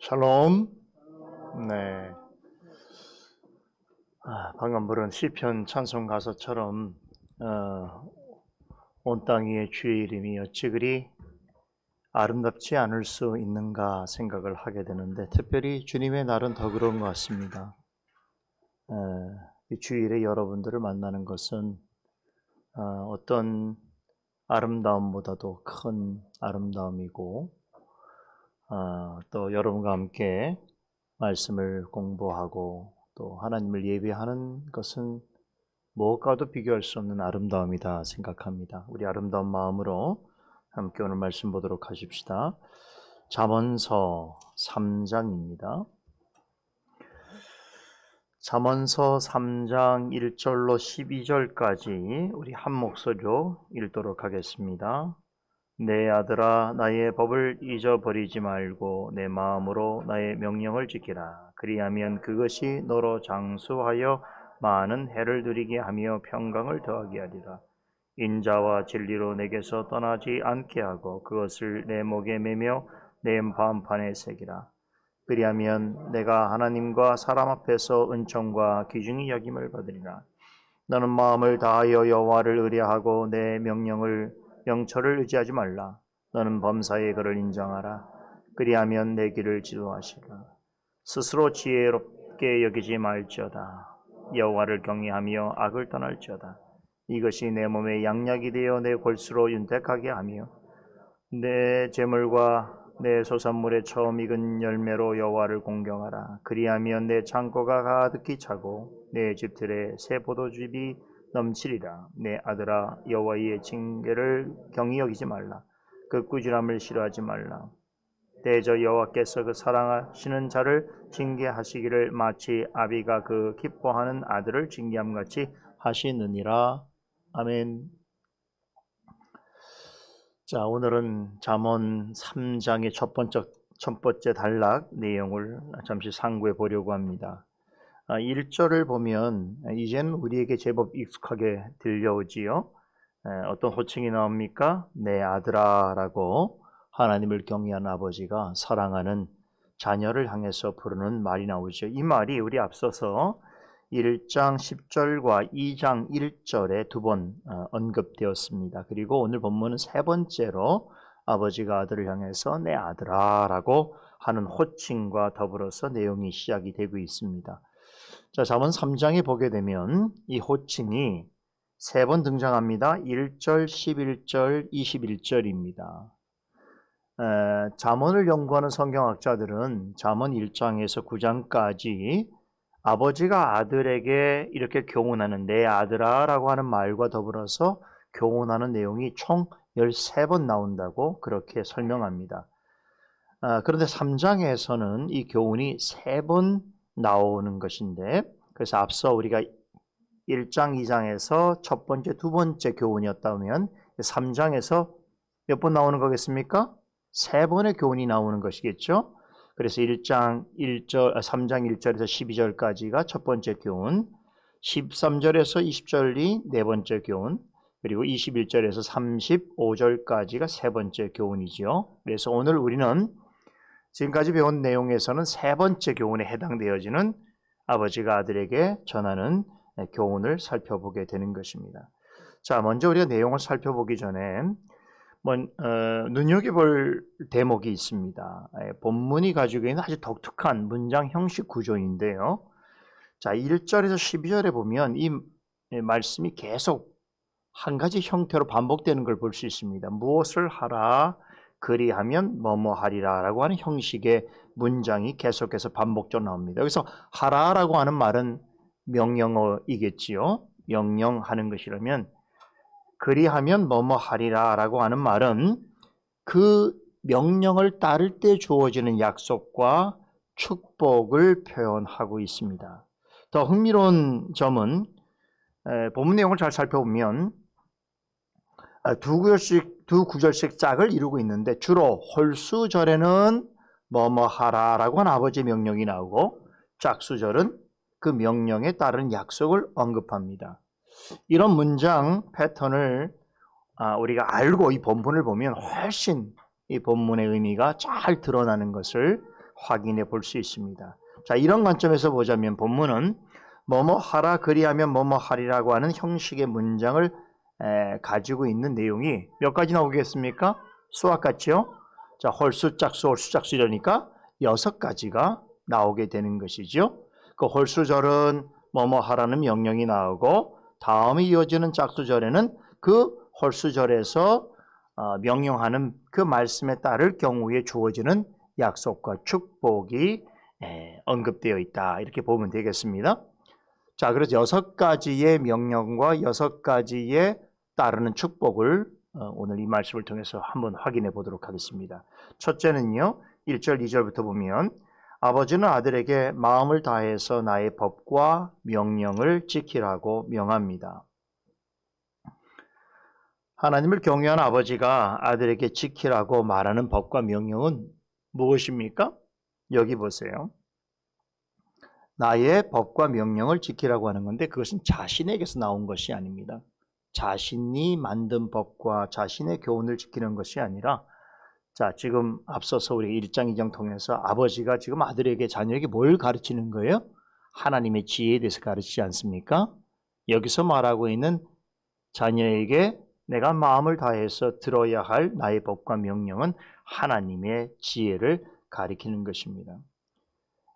샬롬. 네. 방금 부른 시편 찬송 가사처럼 온 땅 위에 주의 이름이 어찌 그리 아름답지 않을 수 있는가 생각을 하게 되는데, 특별히 주님의 날은 더 그런 것 같습니다. 이 주일에 여러분들을 만나는 것은 어떤 아름다움보다도 큰 아름다움이고, 또 여러분과 함께 말씀을 공부하고 또 하나님을 예배하는 것은 무엇과도 비교할 수 없는 아름다움이다 생각합니다. 우리 아름다운 마음으로 함께 오늘 말씀 보도록 하십시다. 잠언서 3장입니다. 잠언서 3장 1절로 12절까지 우리 한 목소리로 읽도록 하겠습니다. 내 아들아, 나의 법을 잊어버리지 말고 내 마음으로 나의 명령을 지키라. 그리하면 그것이 너로 장수하여 많은 해를 누리게 하며 평강을 더하게 하리라. 인자와 진리로 내게서 떠나지 않게 하고 그것을 내 목에 매며 내 마음판에 새기라. 그리하면 내가 하나님과 사람 앞에서 은총과 귀중히 여김을 받으리라. 너는 마음을 다하여 여호와를 의뢰하고 내 명철을 의지하지 말라. 너는 범사에 그를 인정하라. 그리하면 내 길을 지도하시라. 스스로 지혜롭게 여기지 말지어다. 여호와를 경외하며 악을 떠날지어다. 이것이 내 몸에 양약이 되어 내 골수로 윤택하게 하며 내 재물과 내 소산물의 처음 익은 열매로 여호와를 공경하라. 그리하면 내 창고가 가득히 차고 내 집들에 새 포도즙이 넘치리라. 내 아들아, 여호와의 징계를 경히 여기지 말라. 그 꾸지람을 싫어하지 말라. 대저 여호와께서 그 사랑하시는 자를 징계하시기를 마치 아비가 그 기뻐하는 아들을 징계함같이 하시느니라. 아멘. 자, 오늘은 잠언 3장의 첫 번째 단락 내용을 잠시 상고해 보려고 합니다. 1절을 보면 이제는 우리에게 제법 익숙하게 들려오지요. 어떤 호칭이 나옵니까? 내 아들아 라고 하나님을 경외하는 아버지가 사랑하는 자녀를 향해서 부르는 말이 나오죠. 이 말이 우리 앞서서 1장 10절과 2장 1절에 두 번 언급되었습니다. 그리고 오늘 본문은 세 번째로 아버지가 아들을 향해서 내 아들아 라고 하는 호칭과 더불어서 내용이 시작이 되고 있습니다. 자, 잠언 3장에 보게 되면 이 호칭이 세 번 등장합니다. 1절, 11절, 21절입니다. 잠언을 연구하는 성경학자들은 잠언 1장에서 9장까지 아버지가 아들에게 이렇게 교훈하는 내 아들아 라고 하는 말과 더불어서 교훈하는 내용이 총 13번 나온다고 그렇게 설명합니다. 그런데 3장에서는 이 교훈이 3번 나오는 것인데, 그래서 앞서 우리가 1장, 2장에서 첫 번째, 두 번째 교훈이었다면 3장에서 몇 번 나오는 거겠습니까? 3번의 교훈이 나오는 것이겠죠. 그래서 3장 1절에서 12절까지가 첫 번째 교훈, 13절에서 20절이 네 번째 교훈, 그리고 21절에서 35절까지가 세 번째 교훈이죠. 그래서 오늘 우리는 지금까지 배운 내용에서는 세 번째 교훈에 해당되어지는 아버지가 아들에게 전하는 교훈을 살펴보게 되는 것입니다. 자, 먼저 우리가 내용을 살펴보기 전에 눈여겨볼 대목이 있습니다. 본문이 가지고 있는 아주 독특한 문장 형식 구조인데요. 자, 1절에서 12절에 보면 이 말씀이 계속 한 가지 형태로 반복되는 걸 볼 수 있습니다. 무엇을 하라, 그리하면 뭐뭐 하리라 라고 하는 형식의 문장이 계속해서 반복적으로 나옵니다. 여기서 하라라고 하는 말은 명령어이겠지요. 명령하는 것이라면, 그리하면 뭐뭐 하리라 라고 하는 말은 그 명령을 따를 때 주어지는 약속과 축복을 표현하고 있습니다. 더 흥미로운 점은 본문 내용을 잘 살펴보면 두 구절씩 짝을 이루고 있는데, 주로 홀수절에는 뭐뭐 하라 라고 하는 아버지의 명령이 나오고, 짝수절은 그 명령에 따른 약속을 언급합니다. 이런 문장 패턴을 우리가 알고 이 본문을 보면 훨씬 이 본문의 의미가 잘 드러나는 것을 확인해 볼 수 있습니다. 자, 이런 관점에서 보자면 본문은 뭐뭐 하라 그리하면 뭐뭐 하리라고 하는 형식의 문장을 가지고 있는 내용이 몇 가지 나오겠습니까? 수학 같죠? 자, 홀수, 짝수, 홀수, 짝수 이러니까 6가지가 나오게 되는 것이죠. 그 홀수절은 뭐뭐 하라는 명령이 나오고 다음에 이어지는 짝수절에는 그 홀수절에서 명령하는 그 말씀에 따를 경우에 주어지는 약속과 축복이 언급되어 있다. 이렇게 보면 되겠습니다. 자, 그래서 6가지의 명령과 6가지에 따르는 축복을 오늘 이 말씀을 통해서 한번 확인해 보도록 하겠습니다. 첫째는요, 1절, 2절부터 보면 아버지는 아들에게 마음을 다해서 나의 법과 명령을 지키라고 명합니다. 하나님을 경외하는 아버지가 아들에게 지키라고 말하는 법과 명령은 무엇입니까? 여기 보세요. 나의 법과 명령을 지키라고 하는 건데 그것은 자신에게서 나온 것이 아닙니다. 자신이 만든 법과 자신의 교훈을 지키는 것이 아니라 자, 지금 앞서서 우리 1장, 2장 통해서 아버지가 지금 아들에게 자녀에게 뭘 가르치는 거예요? 하나님의 지혜에 대해서 가르치지 않습니까? 여기서 말하고 있는 자녀에게 내가 마음을 다해서 들어야 할 나의 법과 명령은 하나님의 지혜를 가리키는 것입니다.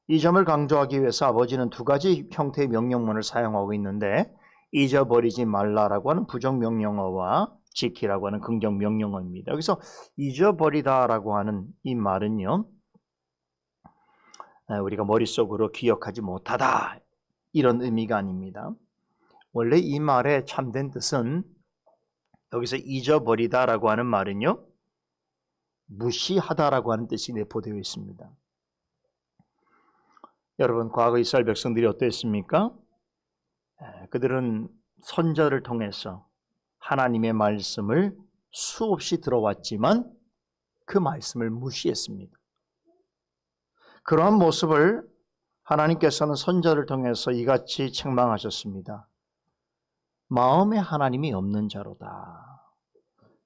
이 점을 강조하기 위해서 아버지는 2가지 형태의 명령문을 사용하고 있는데 잊어버리지 말라라고 하는 부정명령어와 지키라고 하는 긍정명령어입니다. 여기서 잊어버리다라고 하는 이 말은요, 우리가 머릿속으로 기억하지 못하다 이런 의미가 아닙니다. 원래 이 말의 참된 뜻은 여기서 잊어버리다라고 하는 말은요, 무시하다라고 하는 뜻이 내포되어 있습니다. 여러분, 과거 이스라엘 백성들이 어땠습니까? 그들은 선자를 통해서 하나님의 말씀을 수없이 들어왔지만 그 말씀을 무시했습니다. 그러한 모습을 하나님께서는 선자를 통해서 이같이 책망하셨습니다. 마음에 하나님이 없는 자로다.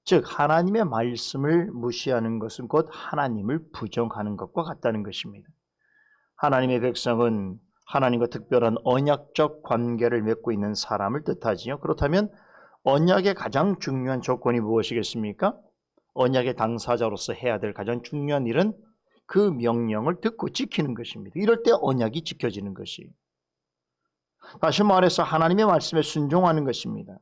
즉 하나님의 말씀을 무시하는 것은 곧 하나님을 부정하는 것과 같다는 것입니다. 하나님의 백성은 하나님과 특별한 언약적 관계를 맺고 있는 사람을 뜻하지요. 그렇다면 언약의 가장 중요한 조건이 무엇이겠습니까? 언약의 당사자로서 해야 될 가장 중요한 일은 그 명령을 듣고 지키는 것입니다. 이럴 때 언약이 지켜지는 것이. 다시 말해서 하나님의 말씀에 순종하는 것입니다.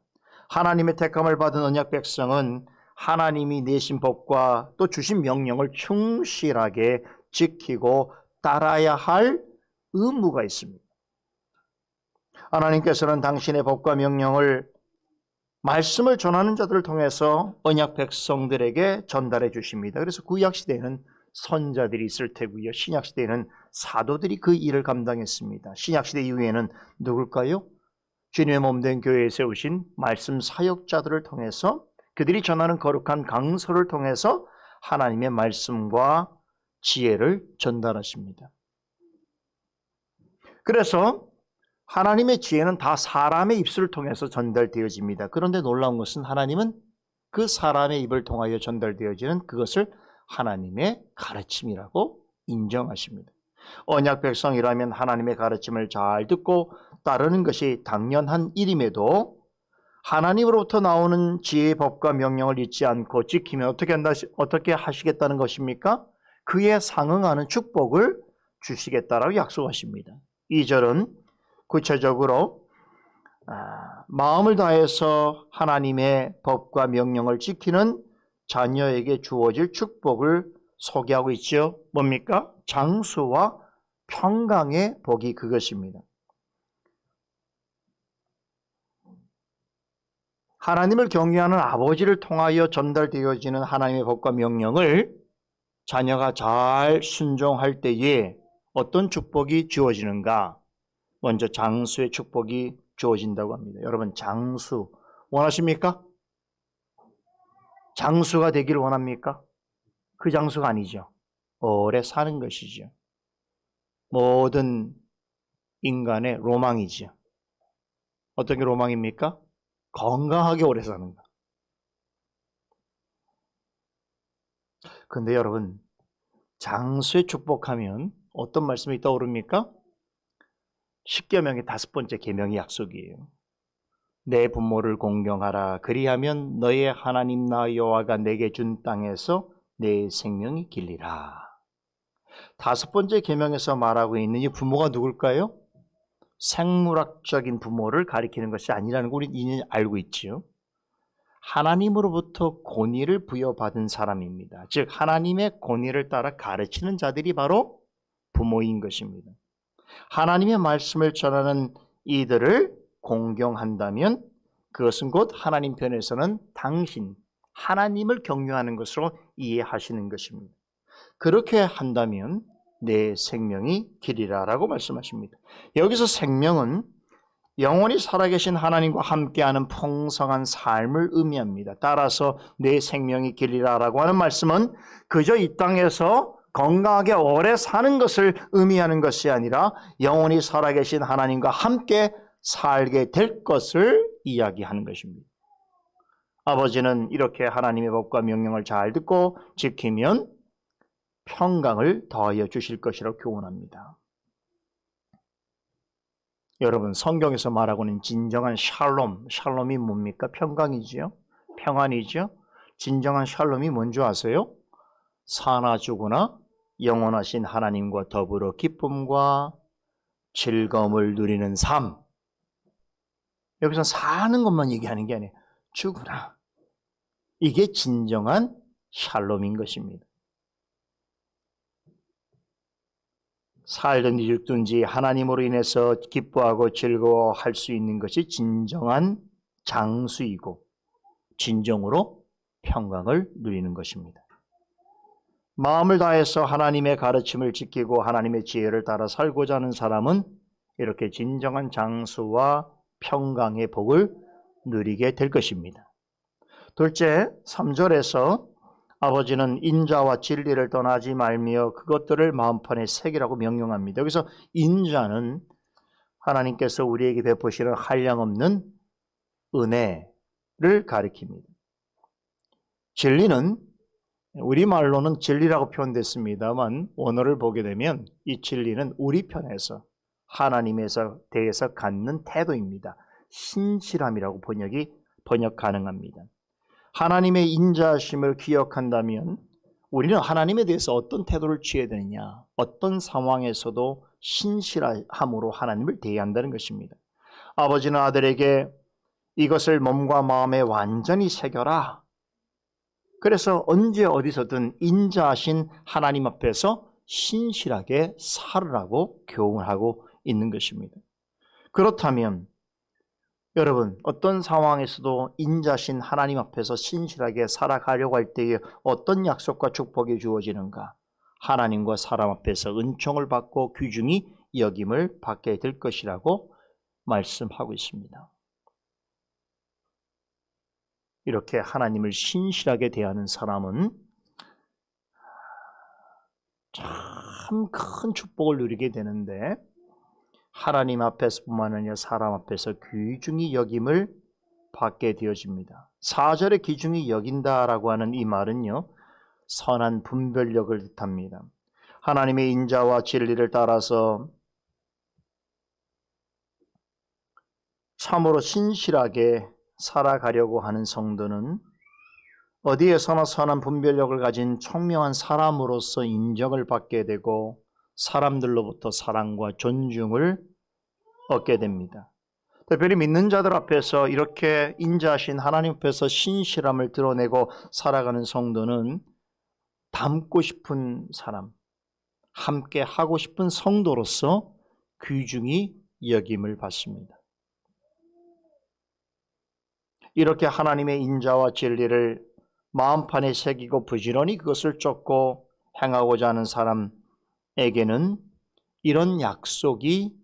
하나님의 택함을 받은 언약 백성은 하나님이 내신 법과 또 주신 명령을 충실하게 지키고 따라야 할 의무가 있습니다. 하나님께서는 당신의 법과 명령을 말씀을 전하는 자들을 통해서 언약 백성들에게 전달해 주십니다. 그래서 구약시대에는 선자들이 있을 테고요. 신약시대에는 사도들이 그 일을 감당했습니다. 신약시대 이후에는 누굴까요? 주님의 몸된 교회에 세우신 말씀 사역자들을 통해서 그들이 전하는 거룩한 강서를 통해서 하나님의 말씀과 지혜를 전달하십니다. 그래서 하나님의 지혜는 다 사람의 입술을 통해서 전달되어집니다. 그런데 놀라운 것은 하나님은 그 사람의 입을 통하여 전달되어지는 그것을 하나님의 가르침이라고 인정하십니다. 언약 백성이라면 하나님의 가르침을 잘 듣고 따르는 것이 당연한 일임에도 하나님으로부터 나오는 지혜의 법과 명령을 잊지 않고 지키면 어떻게 하시겠다는 것입니까? 그에 상응하는 축복을 주시겠다라고 약속하십니다. 2절은 구체적으로 마음을 다해서 하나님의 법과 명령을 지키는 자녀에게 주어질 축복을 소개하고 있죠. 뭡니까? 장수와 평강의 복이 그것입니다. 하나님을 경외하는 아버지를 통하여 전달되어지는 하나님의 법과 명령을 자녀가 잘 순종할 때에 어떤 축복이 주어지는가? 먼저 장수의 축복이 주어진다고 합니다. 여러분, 장수 원하십니까? 장수가 되기를 원합니까? 그 장수가 아니죠. 오래 사는 것이죠. 모든 인간의 로망이죠. 어떤 게 로망입니까? 건강하게 오래 사는 것. 근데 여러분, 장수의 축복하면 어떤 말씀이 떠오릅니까? 십계명의 5번째 계명의 약속이에요. 내 부모를 공경하라. 그리하면 너의 하나님 나 여호와가 내게 준 땅에서 내 생명이 길리라. 5번째 계명에서 말하고 있는 이 부모가 누굴까요? 생물학적인 부모를 가리키는 것이 아니라는 걸 우리는 이미 알고 있지요. 하나님으로부터 권위를 부여받은 사람입니다. 즉 하나님의 권위를 따라 가르치는 자들이 바로 부모인 것입니다. 하나님의 말씀을 전하는 이들을 공경한다면 그것은 곧 하나님 편에서는 당신, 하나님을 경외하는 것으로 이해하시는 것입니다. 그렇게 한다면 내 생명이 길이라 라고 말씀하십니다. 여기서 생명은 영원히 살아계신 하나님과 함께하는 풍성한 삶을 의미합니다. 따라서 내 생명이 길이라 라고 하는 말씀은 그저 이 땅에서 건강하게 오래 사는 것을 의미하는 것이 아니라 영원히 살아계신 하나님과 함께 살게 될 것을 이야기하는 것입니다. 아버지는 이렇게 하나님의 법과 명령을 잘 듣고 지키면 평강을 더하여 주실 것이라고 교훈합니다. 여러분, 성경에서 말하고 있는 진정한 샬롬, 샬롬이 뭡니까? 평강이지요? 평안이죠? 진정한 샬롬이 뭔지 아세요? 사나 죽으나 영원하신 하나님과 더불어 기쁨과 즐거움을 누리는 삶. 여기서 사는 것만 얘기하는 게 아니에요. 죽으나. 이게 진정한 샬롬인 것입니다. 살든지 죽든지 하나님으로 인해서 기뻐하고 즐거워할 수 있는 것이 진정한 장수이고 진정으로 평강을 누리는 것입니다. 마음을 다해서 하나님의 가르침을 지키고 하나님의 지혜를 따라 살고자 하는 사람은 이렇게 진정한 장수와 평강의 복을 누리게 될 것입니다. 둘째, 3절에서 아버지는 인자와 진리를 떠나지 말며 그것들을 마음판에 새기라고 명령합니다. 여기서 인자는 하나님께서 우리에게 베푸시는 한량없는 은혜를 가리킵니다. 진리는 우리말로는 진리라고 표현됐습니다만 원어를 보게 되면 이 진리는 우리 편에서 하나님에서 대해서 갖는 태도입니다. 신실함이라고 번역 가능합니다. 하나님의 인자하심을 기억한다면 우리는 하나님에 대해서 어떤 태도를 취해야 되느냐, 어떤 상황에서도 신실함으로 하나님을 대한다는 것입니다. 아버지는 아들에게 이것을 몸과 마음에 완전히 새겨라. 그래서 언제 어디서든 인자하신 하나님 앞에서 신실하게 살으라고 교훈하고 있는 것입니다. 그렇다면 여러분, 어떤 상황에서도 인자신 하나님 앞에서 신실하게 살아가려고 할 때에 어떤 약속과 축복이 주어지는가? 하나님과 사람 앞에서 은총을 받고 귀중히 여김을 받게 될 것이라고 말씀하고 있습니다. 이렇게 하나님을 신실하게 대하는 사람은 참 큰 축복을 누리게 되는데 하나님 앞에서뿐만 아니라 사람 앞에서 귀중히 여김을 받게 되어집니다. 4절에 귀중히 여긴다라고 하는 이 말은요, 선한 분별력을 뜻합니다. 하나님의 인자와 진리를 따라서 참으로 신실하게 살아가려고 하는 성도는 어디에서나 선한 분별력을 가진 총명한 사람으로서 인정을 받게 되고 사람들로부터 사랑과 존중을 얻게 됩니다. 특별히 믿는 자들 앞에서 이렇게 인자하신 하나님 앞에서 신실함을 드러내고 살아가는 성도는 닮고 싶은 사람, 함께 하고 싶은 성도로서 귀중히 여김을 받습니다. 이렇게 하나님의 인자와 진리를 마음판에 새기고 부지런히 그것을 쫓고 행하고자 하는 사람에게는 이런 약속이,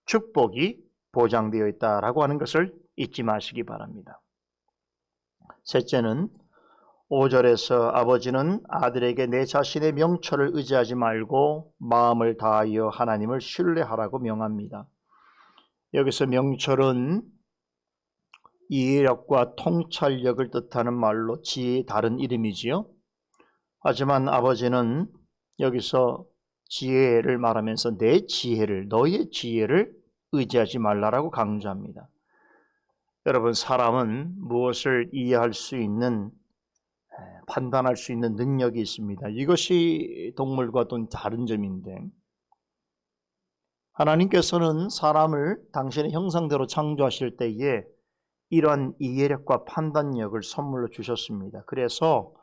축복이 보장되어 있다라고 하는 것을 잊지 마시기 바랍니다. 셋째는 5절에서 아버지는 아들에게 내 자신의 명철을 의지하지 말고 마음을 다하여 하나님을 신뢰하라고 명합니다. 여기서 명철은 이해력과 통찰력을 뜻하는 말로 지혜의 다른 이름이지요. 하지만 아버지는 여기서 지혜를 말하면서 내 지혜를, 너의 지혜를 의지하지 말라라고 강조합니다. 여러분, 사람은 무엇을 이해할 수 있는, 판단할 수 있는 능력이 있습니다. 이것이 동물과 또 다른 점인데, 하나님께서는 사람을 당신의 형상대로 창조하실 때에 이러한 이해력과 판단력을 선물로 주셨습니다. 그래서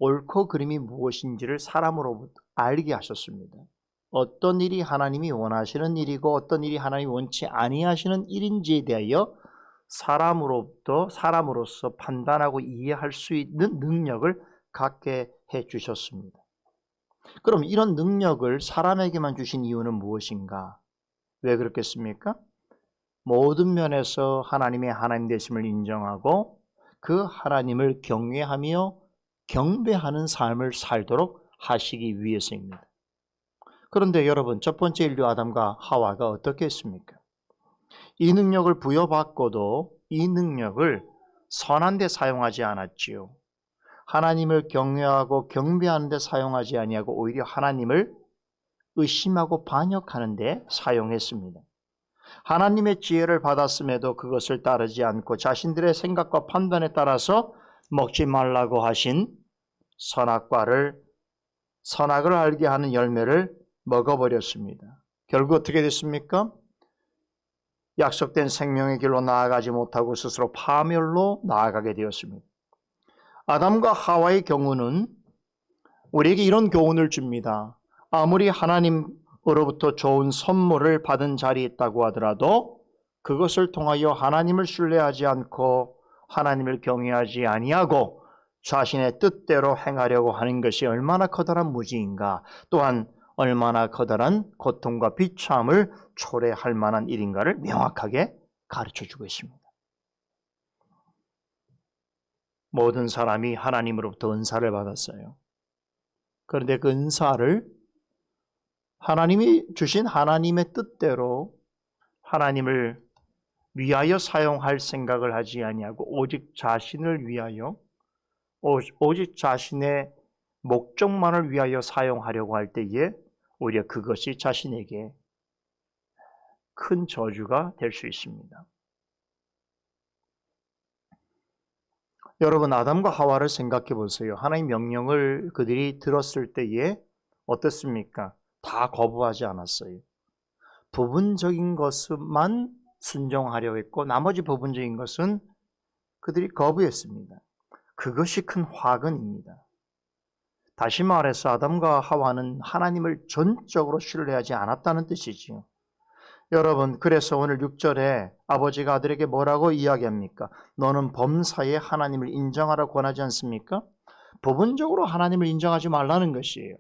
옳고 그름이 무엇인지를 사람으로부터 알게 하셨습니다. 어떤 일이 하나님이 원하시는 일이고 어떤 일이 하나님이 원치 아니하시는 일인지에 대하여 사람으로서 판단하고 이해할 수 있는 능력을 갖게 해 주셨습니다. 그럼 이런 능력을 사람에게만 주신 이유는 무엇인가? 왜 그렇겠습니까? 모든 면에서 하나님의 하나님 되심을 인정하고 그 하나님을 경외하며 경배하는 삶을 살도록 하시기 위해서입니다. 그런데 여러분, 첫 번째 인류 아담과 하와가 어떻게 했습니까? 이 능력을 부여받고도 이 능력을 선한 데 사용하지 않았지요. 하나님을 경외하고 경배하는 데 사용하지 아니하고 오히려 하나님을 의심하고 반역하는 데 사용했습니다. 하나님의 지혜를 받았음에도 그것을 따르지 않고 자신들의 생각과 판단에 따라서 먹지 말라고 하신 선악을 알게 하는 열매를 먹어버렸습니다. 결국 어떻게 됐습니까? 약속된 생명의 길로 나아가지 못하고 스스로 파멸로 나아가게 되었습니다. 아담과 하와의 경우는 우리에게 이런 교훈을 줍니다. 아무리 하나님으로부터 좋은 선물을 받은 자리에 있다고 하더라도 그것을 통하여 하나님을 신뢰하지 않고 하나님을 경외하지 아니하고 자신의 뜻대로 행하려고 하는 것이 얼마나 커다란 무지인가, 또한 얼마나 커다란 고통과 비참을 초래할 만한 일인가를 명확하게 가르쳐주고 있습니다. 모든 사람이 하나님으로부터 은사를 받았어요. 그런데 그 은사를 하나님이 주신 하나님의 뜻대로 하나님을 위하여 사용할 생각을 하지 아니하고 오직 자신을 위하여, 오직 자신의 목적만을 위하여 사용하려고 할 때에 오히려 그것이 자신에게 큰 저주가 될 수 있습니다. 여러분, 아담과 하와를 생각해 보세요. 하나님의 명령을 그들이 들었을 때에 어떻습니까? 다 거부하지 않았어요. 부분적인 것만 순종하려고 했고 나머지 부분적인 것은 그들이 거부했습니다. 그것이 큰 화근입니다. 다시 말해서 아담과 하와는 하나님을 전적으로 신뢰하지 않았다는 뜻이지요. 여러분, 그래서 오늘 6절에 아버지가 아들에게 뭐라고 이야기합니까? 너는 범사에 하나님을 인정하라고 권하지 않습니까? 부분적으로 하나님을 인정하지 말라는 것이에요.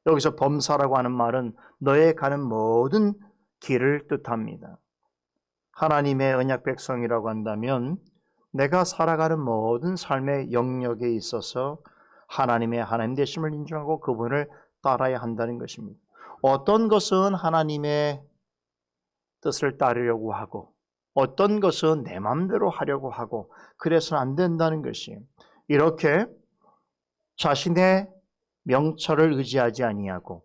여기서 범사라고 하는 말은 너의 가는 모든 길을 뜻합니다. 하나님의 언약 백성이라고 한다면 내가 살아가는 모든 삶의 영역에 있어서 하나님의 하나님 되심을 인정하고 그분을 따라야 한다는 것입니다. 어떤 것은 하나님의 뜻을 따르려고 하고 어떤 것은 내 마음대로 하려고 하고 그래서는 안 된다는 것이에요. 이렇게 자신의 명철을 의지하지 아니하고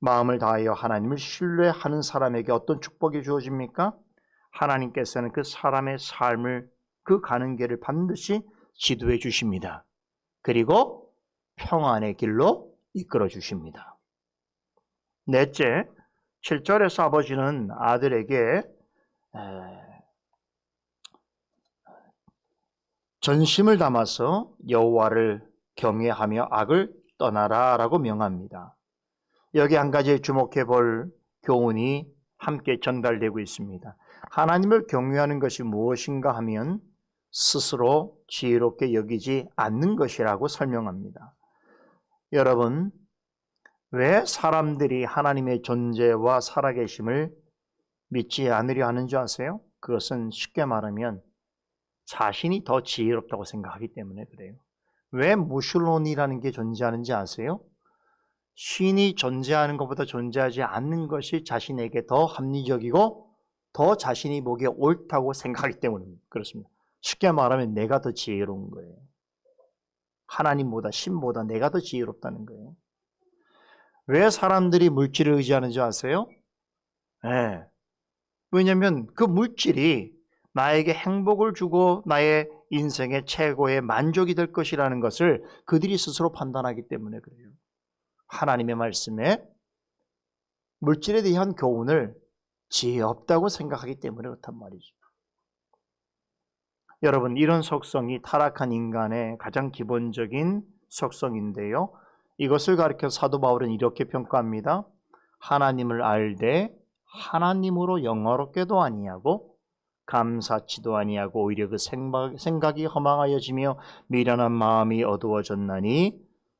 마음을 다하여 하나님을 신뢰하는 사람에게 어떤 축복이 주어집니까? 하나님께서는 그 사람의 삶을, 그 가는 길을 반드시 지도해 주십니다. 그리고 평안의 길로 이끌어 주십니다. 넷째, 7절에서 아버지는 아들에게 전심을 담아서 여호와를 경외하며 악을 떠나라 라고 명합니다. 여기 한 가지 주목해 볼 교훈이 함께 전달되고 있습니다. 하나님을 경외하는 것이 무엇인가 하면 스스로 지혜롭게 여기지 않는 것이라고 설명합니다. 여러분, 왜 사람들이 하나님의 존재와 살아계심을 믿지 않으려 하는 줄 아세요? 그것은 쉽게 말하면 자신이 더 지혜롭다고 생각하기 때문에 그래요. 왜 무신론이라는 게 존재하는지 아세요? 신이 존재하는 것보다 존재하지 않는 것이 자신에게 더 합리적이고 더 자신이 보기에 옳다고 생각하기 때문에 그렇습니다. 쉽게 말하면 내가 더 지혜로운 거예요. 하나님보다 신보다 내가 더 지혜롭다는 거예요. 왜 사람들이 물질을 의지하는지 아세요? 네. 왜냐하면 그 물질이 나에게 행복을 주고 나의 인생의 최고의 만족이 될 것이라는 것을 그들이 스스로 판단하기 때문에 그래요. 하나님의 말씀에 물질에 대한 교훈을 지혜 없다고 생각하기 때문에 그렇단 말이죠. 여러분, 이런 속성이 타락한 인간의 가장 기본적인 속성인데요. 이것을 가리켜 사도 바울은 이렇게 평가합니다. 하나님을 알되 하나님으로 영화롭게도 아니하고 감사치도 아니하고 오히려 그 생각이 허망하여지며 미련한 마음이 어두워졌나니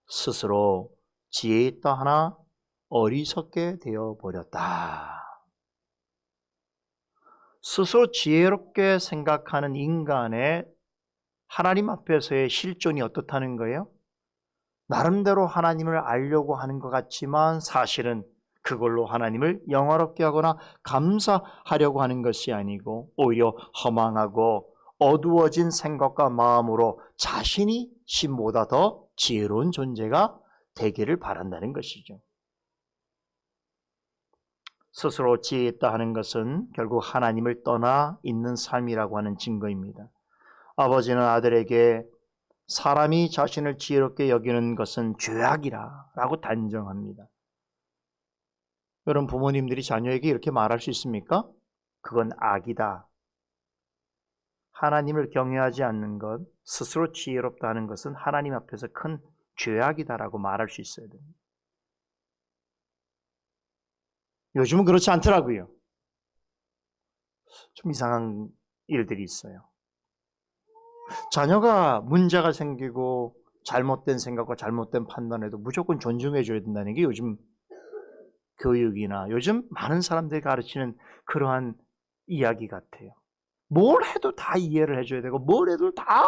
스스로 지혜 있다 하나 어리석게 되어버렸다. 스스로 지혜롭게 생각하는 인간의 하나님 앞에서의 실존이 어떻다는 거예요? 나름대로 하나님을 알려고 하는 것 같지만 사실은 그걸로 하나님을 영화롭게 하거나 감사하려고 하는 것이 아니고 오히려 허망하고 어두워진 생각과 마음으로 자신이 신보다 더 지혜로운 존재가 되기를 바란다는 것이죠. 스스로 지혜 있다 하는 것은 결국 하나님을 떠나 있는 삶이라고 하는 증거입니다. 아버지는 아들에게 사람이 자신을 지혜롭게 여기는 것은 죄악이라 라고 단정합니다. 여러분, 부모님들이 자녀에게 이렇게 말할 수 있습니까? 그건 악이다. 하나님을 경외하지 않는 것, 스스로 지혜롭다 하는 것은 하나님 앞에서 큰 죄악이다라고 말할 수 있어야 됩니다. 요즘은 그렇지 않더라고요. 좀 이상한 일들이 있어요. 자녀가 문제가 생기고 잘못된 생각과 잘못된 판단에도 무조건 존중해 줘야 된다는 게 요즘 교육이나 요즘 많은 사람들이 가르치는 그러한 이야기 같아요. 뭘 해도 다 이해를 해줘야 되고 뭘 해도 다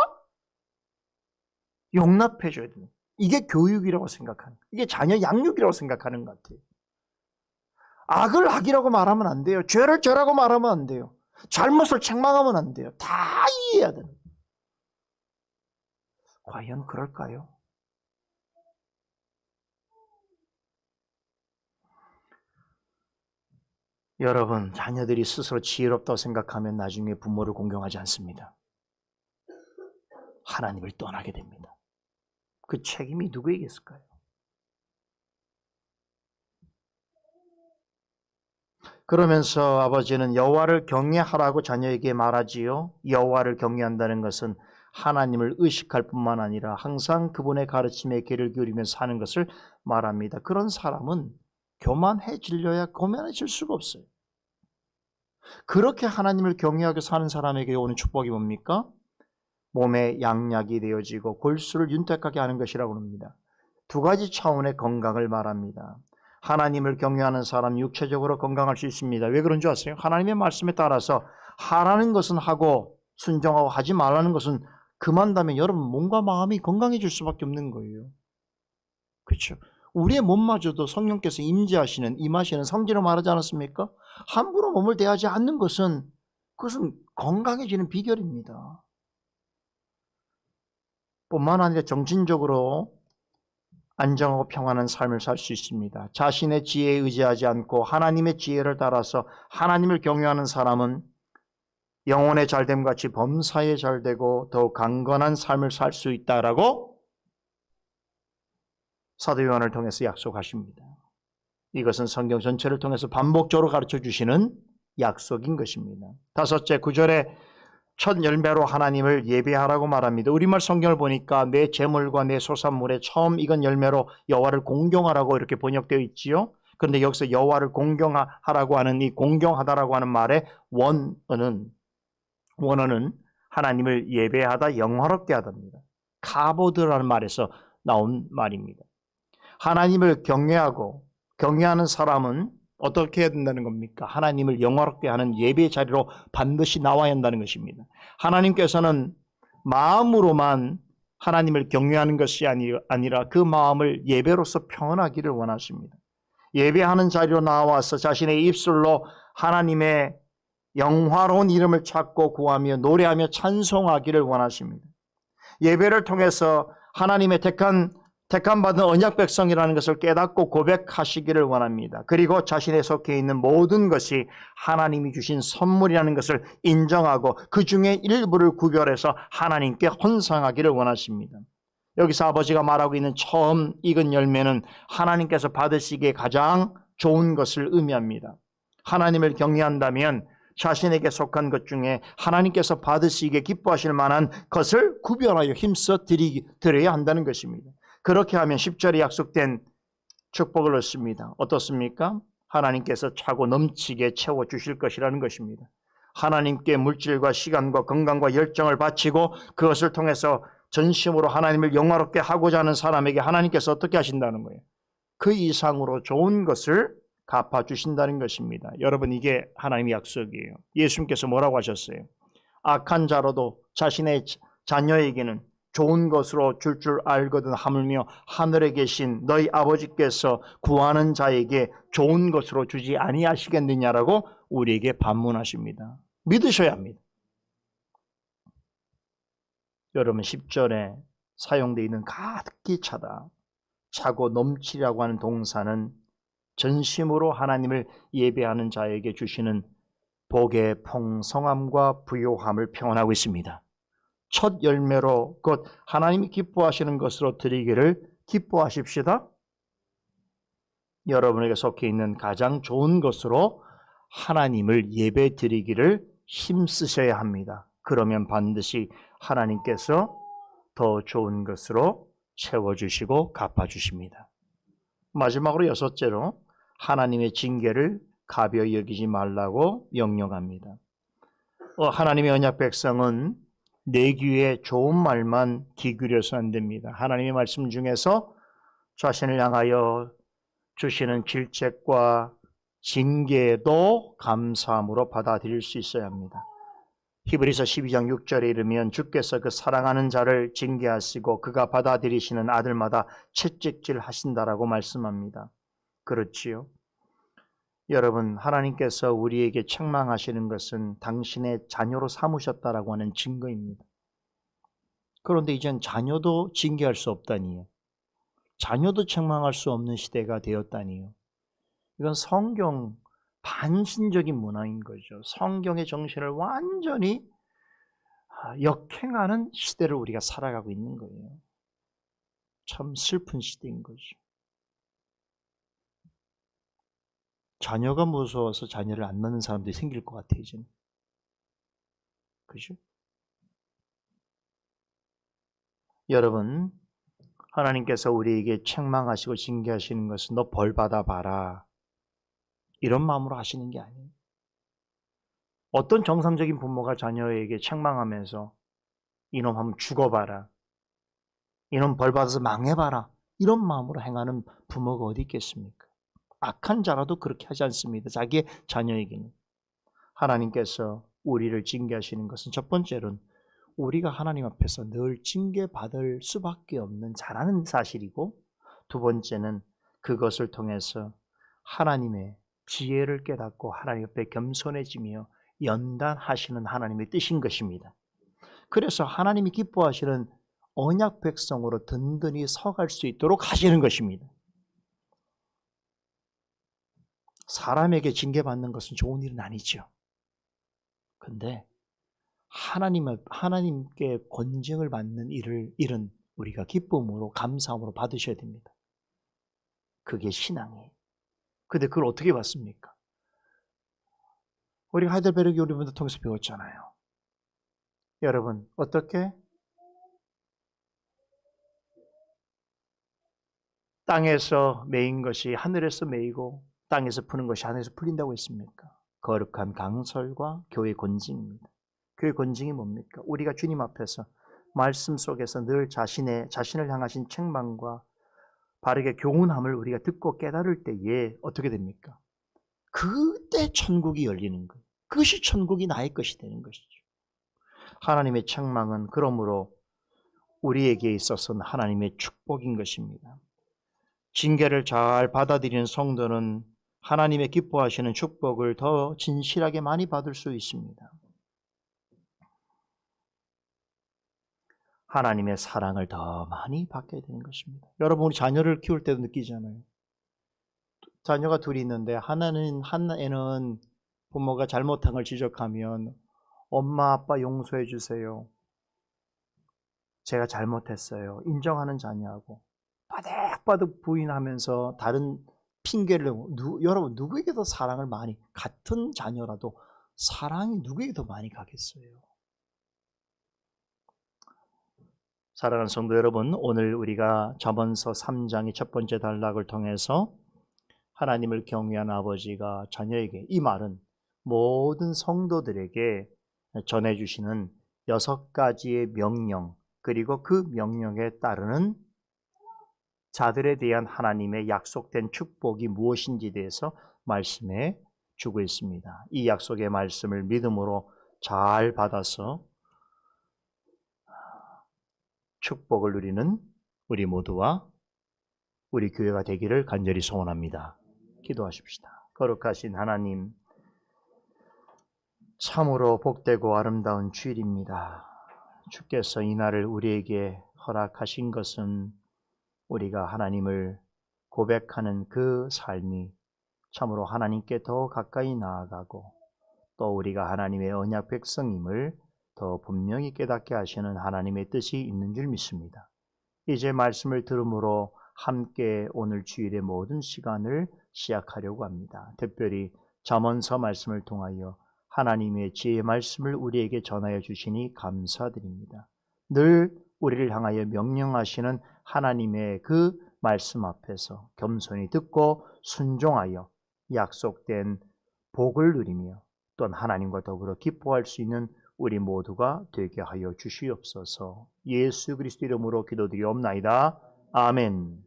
용납해 줘야 돼요. 이게 교육이라고 생각하는, 이게 자녀 양육이라고 생각하는 것 같아요. 악을 악이라고 말하면 안 돼요. 죄를 죄라고 말하면 안 돼요. 잘못을 책망하면 안 돼요. 다 이해해야 돼요. 과연 그럴까요? 여러분, 자녀들이 스스로 지혜롭다고 생각하면 나중에 부모를 공경하지 않습니다. 하나님을 떠나게 됩니다. 그 책임이 누구에게 있을까요? 그러면서 아버지는 여호와를 경외하라고 자녀에게 말하지요. 여호와를 경외한다는 것은 하나님을 의식할 뿐만 아니라 항상 그분의 가르침에 귀를 기울이며 사는 것을 말합니다. 그런 사람은 교만해지려야 교만해질 수가 없어요. 그렇게 하나님을 경외하게 사는 사람에게 오는 축복이 뭡니까? 몸에 양약이 되어지고 골수를 윤택하게 하는 것이라고 합니다. 두 가지 차원의 건강을 말합니다. 하나님을 경외하는 사람 육체적으로 건강할 수 있습니다. 왜 그런 줄 아세요? 하나님의 말씀에 따라서 하라는 것은 하고 순종하고 하지 말라는 것은 그만다면 여러분 몸과 마음이 건강해질 수밖에 없는 거예요. 그렇죠? 우리의 몸마저도 성령께서 임하시는 성질을 말하지 않았습니까? 함부로 몸을 대하지 않는 것은 그것은 건강해지는 비결입니다. 뿐만 아니라 정신적으로 안정하고 평안한 삶을 살 수 있습니다. 자신의 지혜에 의지하지 않고 하나님의 지혜를 따라서 하나님을 경외하는 사람은 영혼의 잘됨 같이 범사에 잘되고 더욱 강건한 삶을 살 수 있다라고 사도 요한을 통해서 약속하십니다. 이것은 성경 전체를 통해서 반복적으로 가르쳐 주시는 약속인 것입니다. 다섯째, 9절에 첫 열매로 하나님을 예배하라고 말합니다. 우리말 성경을 보니까 내 재물과 내 소산물에 처음 익은 열매로 여호와를 공경하라고 이렇게 번역되어 있지요. 그런데 여기서 여호와를 공경하라고 하는 이 공경하다라고 하는 말의 원어는 하나님을 예배하다, 영화롭게 하답니다. 카보드라는 말에서 나온 말입니다. 하나님을 경외하는 사람은 어떻게 해야 된다는 겁니까? 하나님을 영화롭게 하는 예배 자리로 반드시 나와야 한다는 것입니다. 하나님께서는 마음으로만 하나님을 경외하는 것이 아니라 그 마음을 예배로서 표현하기를 원하십니다. 예배하는 자리로 나와서 자신의 입술로 하나님의 영화로운 이름을 찾고 구하며 노래하며 찬송하기를 원하십니다. 예배를 통해서 하나님의 택함 받은 언약 백성이라는 것을 깨닫고 고백하시기를 원합니다. 그리고 자신에 속해 있는 모든 것이 하나님이 주신 선물이라는 것을 인정하고 그 중에 일부를 구별해서 하나님께 헌상하기를 원하십니다. 여기서 아버지가 말하고 있는 처음 익은 열매는 하나님께서 받으시기에 가장 좋은 것을 의미합니다. 하나님을 경외한다면 자신에게 속한 것 중에 하나님께서 받으시기에 기뻐하실 만한 것을 구별하여 힘써 드려야 한다는 것입니다. 그렇게 하면 10절에 약속된 축복을 얻습니다. 어떻습니까? 하나님께서 차고 넘치게 채워주실 것이라는 것입니다. 하나님께 물질과 시간과 건강과 열정을 바치고 그것을 통해서 전심으로 하나님을 영화롭게 하고자 하는 사람에게 하나님께서 어떻게 하신다는 거예요? 그 이상으로 좋은 것을 갚아주신다는 것입니다. 여러분, 이게 하나님의 약속이에요. 예수님께서 뭐라고 하셨어요? 악한 자로도 자신의 자녀에게는 좋은 것으로 줄 알거든 하물며 하늘에 계신 너희 아버지께서 구하는 자에게 좋은 것으로 주지 아니하시겠느냐라고 우리에게 반문하십니다. 믿으셔야 합니다. 여러분, 10절에 사용되어 있는 가득히 차다, 차고 넘치라고 하는 동사는 전심으로 하나님을 예배하는 자에게 주시는 복의 풍성함과 부요함을 표현하고 있습니다. 첫 열매로 곧 하나님이 기뻐하시는 것으로 드리기를 기뻐하십시다. 여러분에게 속해 있는 가장 좋은 것으로 하나님을 예배 드리기를 힘쓰셔야 합니다. 그러면 반드시 하나님께서 더 좋은 것으로 채워주시고 갚아주십니다. 마지막으로 6째로 하나님의 징계를 가벼이 여기지 말라고 명령합니다. 하나님의 언약 백성은 내 귀에 좋은 말만 귀 기울여서 안 됩니다. 하나님의 말씀 중에서 자신을 향하여 주시는 질책과 징계도 감사함으로 받아들일 수 있어야 합니다. 히브리서 12장 6절에 이르면 주께서 그 사랑하는 자를 징계하시고 그가 받아들이시는 아들마다 채찍질 하신다라고 말씀합니다. 그렇지요. 여러분, 하나님께서 우리에게 책망하시는 것은 당신의 자녀로 삼으셨다라고 하는 증거입니다. 그런데 이젠 자녀도 징계할 수 없다니요. 자녀도 책망할 수 없는 시대가 되었다니요. 이건 성경 반신적인 문화인 거죠. 성경의 정신을 완전히 역행하는 시대를 우리가 살아가고 있는 거예요. 참 슬픈 시대인 거죠. 자녀가 무서워서 자녀를 안 낳는 사람들이 생길 것 같아요, 이제는. 그죠? 여러분, 하나님께서 우리에게 책망하시고 징계하시는 것은 너 벌 받아봐라, 이런 마음으로 하시는 게 아니에요. 어떤 정상적인 부모가 자녀에게 책망하면서 이놈 한번 죽어봐라, 이놈 벌 받아서 망해봐라, 이런 마음으로 행하는 부모가 어디 있겠습니까? 악한 자라도 그렇게 하지 않습니다. 자기의 자녀에게는. 하나님께서 우리를 징계하시는 것은 첫 번째로는 우리가 하나님 앞에서 늘 징계받을 수밖에 없는 자라는 사실이고, 두 번째는 그것을 통해서 하나님의 지혜를 깨닫고 하나님 앞에 겸손해지며 연단하시는 하나님의 뜻인 것입니다. 그래서 하나님이 기뻐하시는 언약 백성으로 든든히 서갈 수 있도록 하시는 것입니다. 사람에게 징계받는 것은 좋은 일은 아니죠. 근데 하나님께 권징을 받는 일은 우리가 기쁨으로 감사함으로 받으셔야 됩니다. 그게 신앙이에요. 근데 그걸 어떻게 받습니까? 우리가 하이델베르크 여러분들 통해서 배웠잖아요. 여러분, 어떻게? 땅에서 매인 것이 하늘에서 매이고 땅에서 푸는 것이 하늘에서 풀린다고 했습니까? 거룩한 강설과 교회 권징입니다. 교회 권징이 뭡니까? 우리가 주님 앞에서 말씀 속에서 늘 자신을 향하신 책망과 바르게 교훈함을 우리가 듣고 깨달을 때에 어떻게 됩니까? 그때 천국이 열리는 거예요. 그것이 천국이 나의 것이 되는 것이죠. 하나님의 책망은 그러므로 우리에게 있어서는 하나님의 축복인 것입니다. 징계를 잘 받아들이는 성도는 하나님의 기뻐하시는 축복을 더 진실하게 많이 받을 수 있습니다. 하나님의 사랑을 더 많이 받게 되는 것입니다. 여러분, 우리 자녀를 키울 때도 느끼잖아요. 자녀가 둘이 있는데 한 애는 부모가 잘못한 걸 지적하면 엄마 아빠 용서해 주세요. 제가 잘못했어요. 인정하는 자녀하고 바득바득 부인하면서 다른 핑계를 여러분 누구에게 더 사랑을 많이 같은 자녀라도 사랑이 누구에게 더 많이 가겠어요? 사랑하는 성도 여러분, 오늘 우리가 잠언서 3장의 첫 번째 단락을 통해서 하나님을 경외하는 아버지가 자녀에게, 이 말은 모든 성도들에게 전해주시는 6가지의 명령, 그리고 그 명령에 따르는 자들에 대한 하나님의 약속된 축복이 무엇인지에 대해서 말씀해 주고 있습니다. 이 약속의 말씀을 믿음으로 잘 받아서 축복을 누리는 우리 모두와 우리 교회가 되기를 간절히 소원합니다. 기도하십시다. 거룩하신 하나님, 참으로 복되고 아름다운 주일입니다. 주께서 이 날을 우리에게 허락하신 것은 우리가 하나님을 고백하는 그 삶이 참으로 하나님께 더 가까이 나아가고 또 우리가 하나님의 언약 백성임을 더 분명히 깨닫게 하시는 하나님의 뜻이 있는 줄 믿습니다. 이제 말씀을 들음으로 함께 오늘 주일의 모든 시간을 시작하려고 합니다. 특별히 잠언서 말씀을 통하여 하나님의 지혜의 말씀을 우리에게 전하여 주시니 감사드립니다. 늘 우리를 향하여 명령하시는 하나님의 그 말씀 앞에서 겸손히 듣고 순종하여 약속된 복을 누리며 또한 하나님과 더불어 기뻐할 수 있는 우리 모두가 되게 하여 주시옵소서. 예수 그리스도 이름으로 기도드리옵나이다. 아멘.